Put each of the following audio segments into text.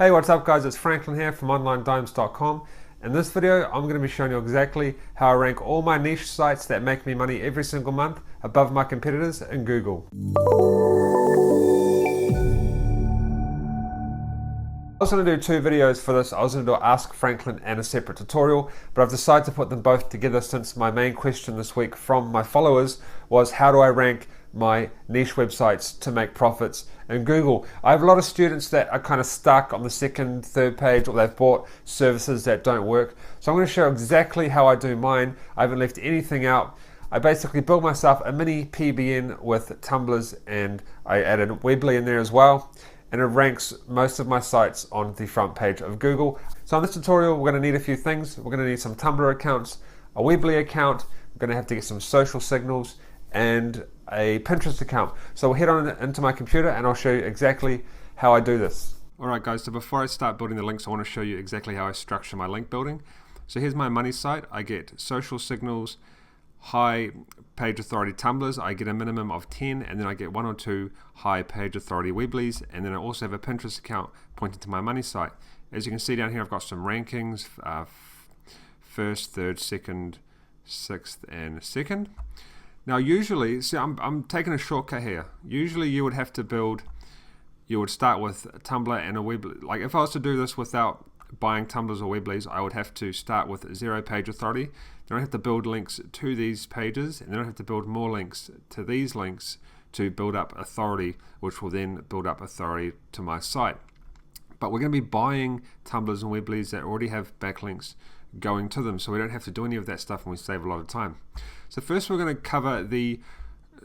Hey, what's up guys, it's Franklin here from OnlineDimes.com. In this video, I'm going to be showing you exactly how I rank all my niche sites that make me money every single month above my competitors in Google. I was going to do two videos for this. I was going to do Ask Franklin and a separate tutorial, but I've decided to put them both together since my main question this week from my followers was how do I rank my niche websites to make profits in Google. I have a lot of students that are kind of stuck on the second, third page, or they've bought services that don't work. So I'm going to show exactly how I do mine. I haven't left anything out. I basically built myself a mini PBN with tumblers, and I added Weebly in there as well. And it ranks most of my sites on the front page of Google. So in this tutorial, we're going to need a few things. We're going to need some Tumblr accounts, a Weebly account, we're going to have to get some social signals, and a Pinterest account. So we'll head on into my computer and I'll show you exactly how I do this. Alright guys, so before I start building the links, I want to show you exactly how I structure my link building. So here's my money site. I get social signals, high page authority tumblers, I get a minimum of 10, and then I get 1 or 2 high page authority Weeblies, and then I also have a Pinterest account pointing to my money site. As you can see down here, I've got some rankings, first, third, second, sixth, and second. Now usually, see I'm taking a shortcut here. Usually you would have to build, you would start with Tumblr and a Weebly. Like if I was to do this without buying tumblers or Weeblies, I would have to start with 0 page authority. Then I have to build links to these pages, and then I have to build more links to these links to build up authority, which will then build up authority to my site. But we're going to be buying tumblers and Weeblies that already have backlinks going to them, so we don't have to do any of that stuff and we save a lot of time. So first we're going to cover the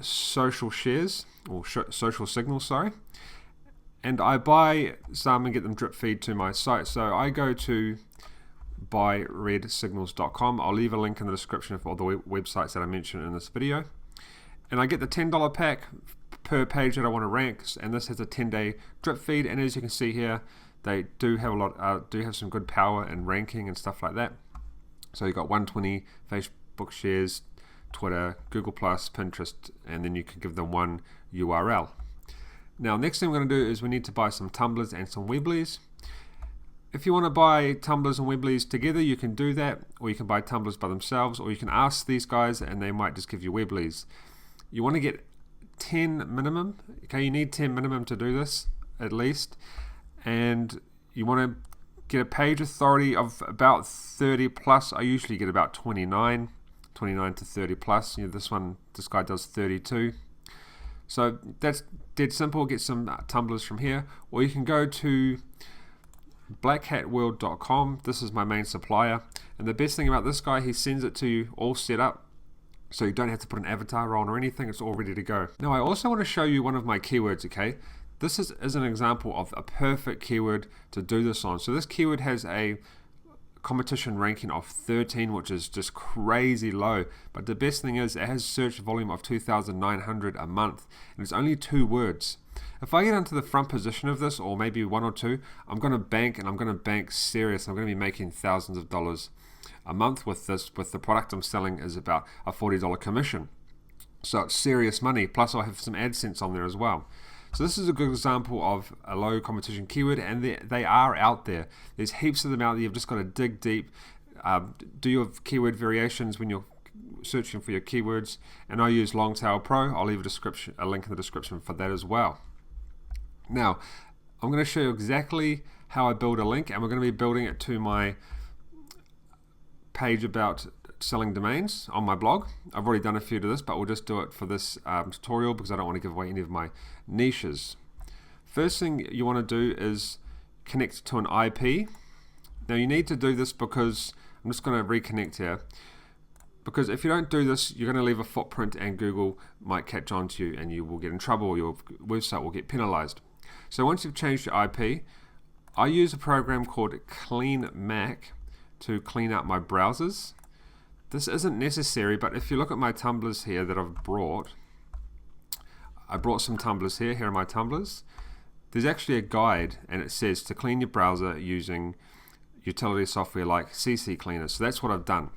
social shares, or social signals, sorry. And I buy some and get them drip feed to my site. So I go to buyredsignals.com. I'll leave a link in the description for all the websites that I mentioned in this video. And I get the $10 pack per page that I want to rank, and this has a 10-day drip feed. And as you can see here, they do have have some good power and ranking and stuff like that. So you've got 120 Facebook shares, Twitter, Google+, Pinterest, and then you can give them one URL. Now next thing we're going to do is we need to buy some tumblers and some Weeblies. If you want to buy tumblers and Weeblies together, you can do that, or you can buy tumblers by themselves, or you can ask these guys and they might just give you Weeblies. You want to get 10 minimum. Okay, you need 10 minimum to do this at least, and you want to get a page authority of about 30 plus. I usually get about 29 to 30 plus. You know, this guy does 32. So that's dead simple. Get some tumblers from here, or you can go to blackhatworld.com. This is my main supplier, and the best thing about this guy, he sends it to you all set up, so you don't have to put an avatar on or anything. It's all ready to go. Now I also want to show you one of my keywords. Okay, this is an example of a perfect keyword to do this on. So this keyword has a competition ranking of 13, which is just crazy low, but the best thing is it has search volume of 2,900 a month, and it's only 2 words. If I get into the front position of this, or maybe 1 or 2, I'm going to bank, and I'm going to bank serious. I'm going to be making thousands of dollars a month with this. With the product I'm selling is about a $40 commission, so it's serious money. Plus I have some AdSense on there as well. So this is a good example of a low competition keyword, and they are out there. There's heaps of them out there. You've just got to dig deep. Do your keyword variations when you're searching for your keywords. And I use Longtail Pro. I'll leave a link in the description for that as well. Now, I'm going to show you exactly how I build a link, and we're going to be building it to my page about selling domains on my blog. I've already done a few to this, but we'll just do it for this tutorial because I don't want to give away any of my niches. First thing you want to do is connect to an IP. Now you need to do this because I'm just going to reconnect here, because if you don't do this, you're going to leave a footprint and Google might catch on to you and you will get in trouble, or your website will get penalized. So once you've changed your IP, I use a program called Clean Mac to clean out my browsers. This isn't necessary, but if you look at my tumblers here that I've brought, I brought some tumblers here. Here are my tumblers. There's actually a guide, and it says to clean your browser using utility software like CC Cleaner. So that's what I've done.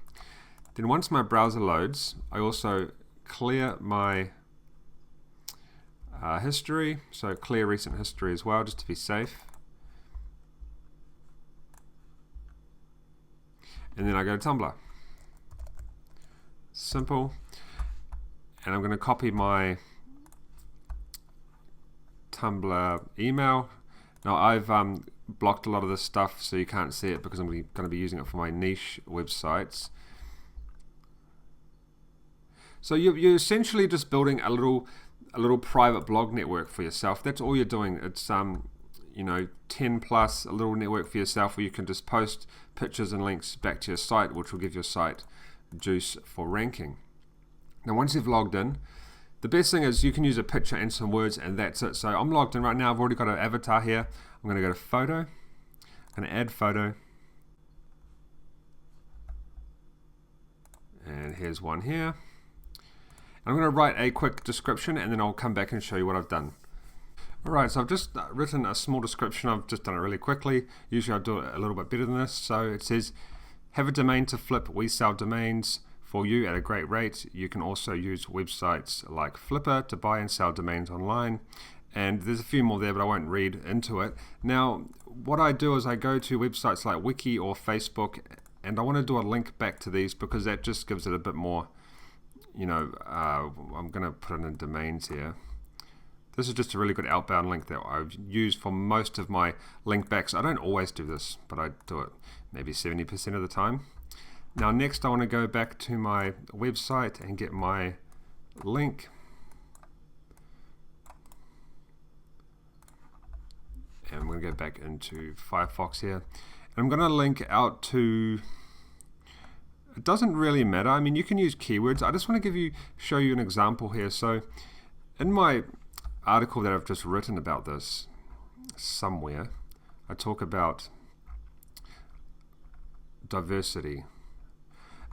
Then once my browser loads, I also clear my history, so clear recent history as well, just to be safe. and then I go to Tumblr. Simple. And I'm going to copy my Tumblr email. Now I've blocked a lot of this stuff so you can't see it because I'm going to be using it for my niche websites. So you're essentially just building a little private blog network for yourself. That's all you're doing. It's 10 plus, a little network for yourself where you can just post pictures and links back to your site, which will give your site juice for ranking. Now once you've logged in, the best thing is you can use a picture and some words, and that's it. So I'm logged in right now. I've already got an avatar here. I'm going to go to photo. I'm going to add photo. And here's one here. I'm going to write a quick description and then I'll come back and show you what I've done. Alright, so I've just written a small description. I've just done it really quickly. Usually I'll do it a little bit better than this. So it says, have a domain to flip. We sell domains for you at a great rate. You can also use websites like Flipper to buy and sell domains online. And there's a few more there, but I won't read into it. Now, what I do is I go to websites like Wiki or Facebook, and I want to do a link back to these because that just gives it a bit more, I'm going to put it in domains here. This is just a really good outbound link that I've used for most of my link backs. I don't always do this, but I do it maybe 70% of the time. Now next I want to go back to my website and get my link. And I'm going to go back into Firefox here. And I'm going to link out to, it doesn't really matter. I mean, you can use keywords. I just want to show you an example here. So in my article that I've just written about this somewhere, I talk about diversity.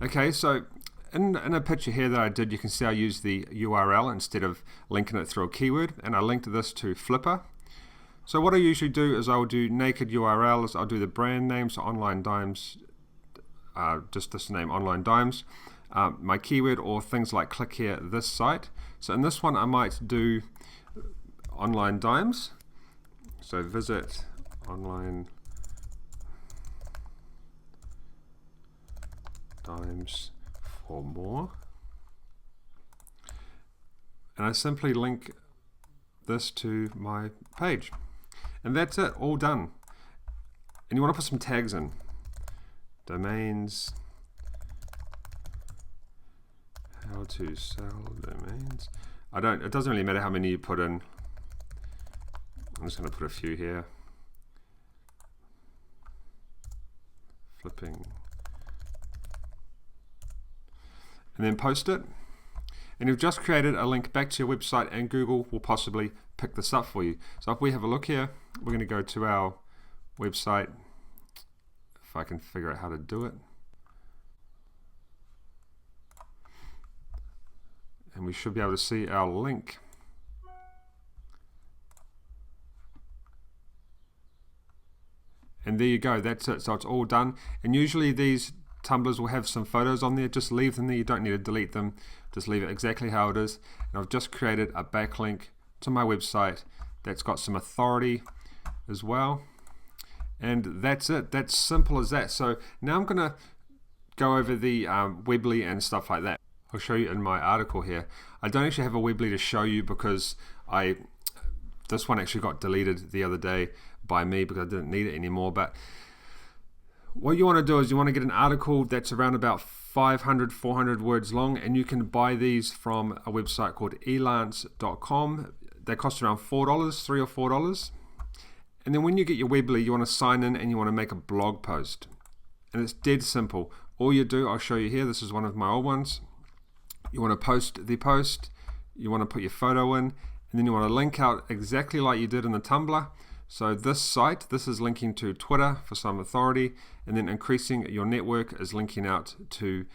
Okay, so in a picture here that I did, you can see I used the URL instead of linking it through a keyword, and I linked this to Flipper. So what I usually do is I'll do naked URLs. I'll do the brand name, so Online Dimes, just this name, Online Dimes, my keyword, or things like click here, this site. So in this one I might do Online Dimes, so visit Online Dimes for more, and I simply link this to my page, and that's it, all done. And you want to put some tags in. Domains, how to sell domains. It doesn't really matter how many you put in. I'm just going to put a few here. Flipping. And then post it. And you've just created a link back to your website, and Google will possibly pick this up for you. So if we have a look here, we're going to go to our website, if I can figure out how to do it. And we should be able to see our link. And there you go, that's it. So it's all done. And usually these Tumblrs will have some photos on there. Just leave them there. You don't need to delete them. Just leave it exactly how it is. And I've just created a backlink to my website that's got some authority as well. And that's it. That's simple as that. So now I'm going to go over the Weebly and stuff like that. I'll show you in my article here. I don't actually have a Weebly to show you because this one actually got deleted the other day by me because I didn't need it anymore. But what you want to do is you want to get an article that's around about 500, 400 words long, and you can buy these from a website called elance.com. They cost around $4, $3 or $4. And then when you get your Weebly, you want to sign in and you want to make a blog post. And it's dead simple. All you do, I'll show you here, this is one of my old ones. You want to post the post, you want to put your photo in, and then you want to link out exactly like you did in the Tumblr. So this site, this is linking to Twitter for some authority, and then increasing your network is linking out to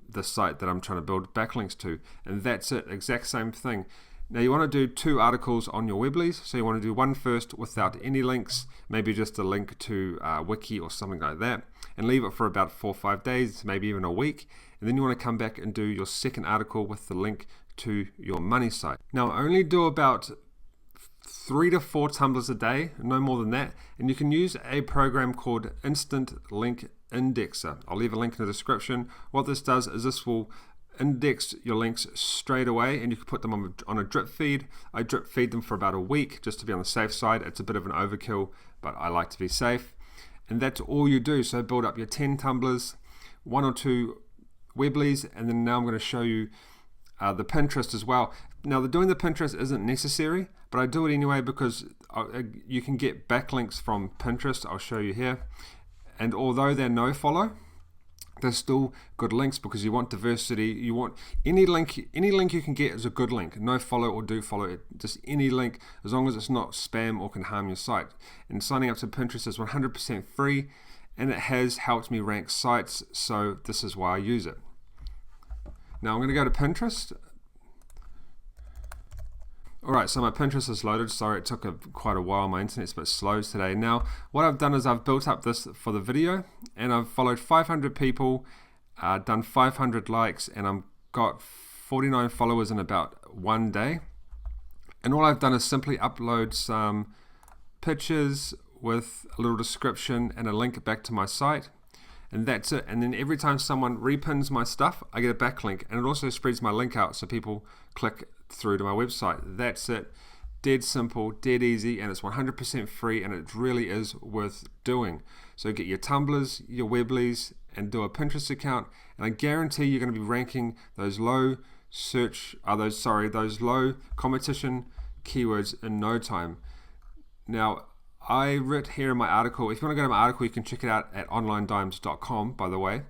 the site that I'm trying to build backlinks to. And that's it, exact same thing. Now you want to do 2 articles on your Weeblies. So you want to do one first without any links, maybe just a link to Wiki or something like that, and leave it for about 4 or 5 days, maybe even a week. And then you want to come back and do your second article with the link to your money site. Now only do about 3 to 4 tumblers a day, no more than that, and you can use a program called Instant Link Indexer. I'll leave a link in the description. What this does is this will index your links straight away, and you can put them on a drip feed. I drip feed them for about a week just to be on the safe side. It's a bit of an overkill, but I like to be safe. And that's all you do. So build up your 10 tumblers, 1 or 2 Weeblies, and then now I'm going to show you the Pinterest as well. Now, doing the Pinterest isn't necessary, but I do it anyway because you can get backlinks from Pinterest. I'll show you here. And although they're no follow, they're still good links because you want diversity. You want any link you can get is a good link. No follow or do follow, just any link, as long as it's not spam or can harm your site. And signing up to Pinterest is 100% free, and it has helped me rank sites, so this is why I use it. Now I'm going to go to Pinterest. Alright, so my Pinterest is loaded. Sorry, it took quite a while. My internet's a bit slow today. Now, what I've done is I've built up this for the video, and I've followed 500 people, done 500 likes, and I've got 49 followers in about 1 day. And all I've done is simply upload some pictures with a little description and a link back to my site. And that's it. And then every time someone repins my stuff, I get a backlink, and it also spreads my link out so people click through to my website. That's it. Dead simple, dead easy, and it's 100% free, and it really is worth doing. So get your tumblers, your Weeblies, and do a Pinterest account, and I guarantee you're going to be ranking those low low competition keywords in no time. Now, I wrote here in my article, if you want to go to my article, you can check it out at onlinedimes.com, by the way.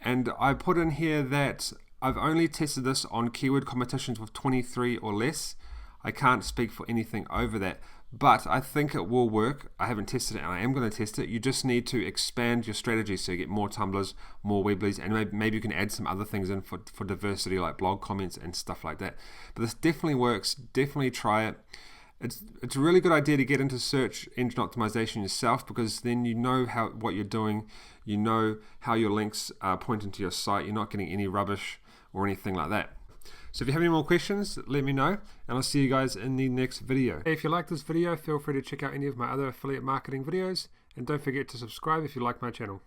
And I put in here that I've only tested this on keyword competitions with 23 or less. I can't speak for anything over that, but I think it will work. I haven't tested it, and I am going to test it. You just need to expand your strategy so you get more tumblers, more Weeblies, and maybe you can add some other things in for diversity, like blog comments and stuff like that. But this definitely works. Definitely try it. It's a really good idea to get into search engine optimization yourself, because then you know what you're doing, you know how your links are pointing to your site, you're not getting any rubbish or anything like that. So if you have any more questions, let me know, and I'll see you guys in the next video. If you like this video, feel free to check out any of my other affiliate marketing videos, and don't forget to subscribe if you like my channel.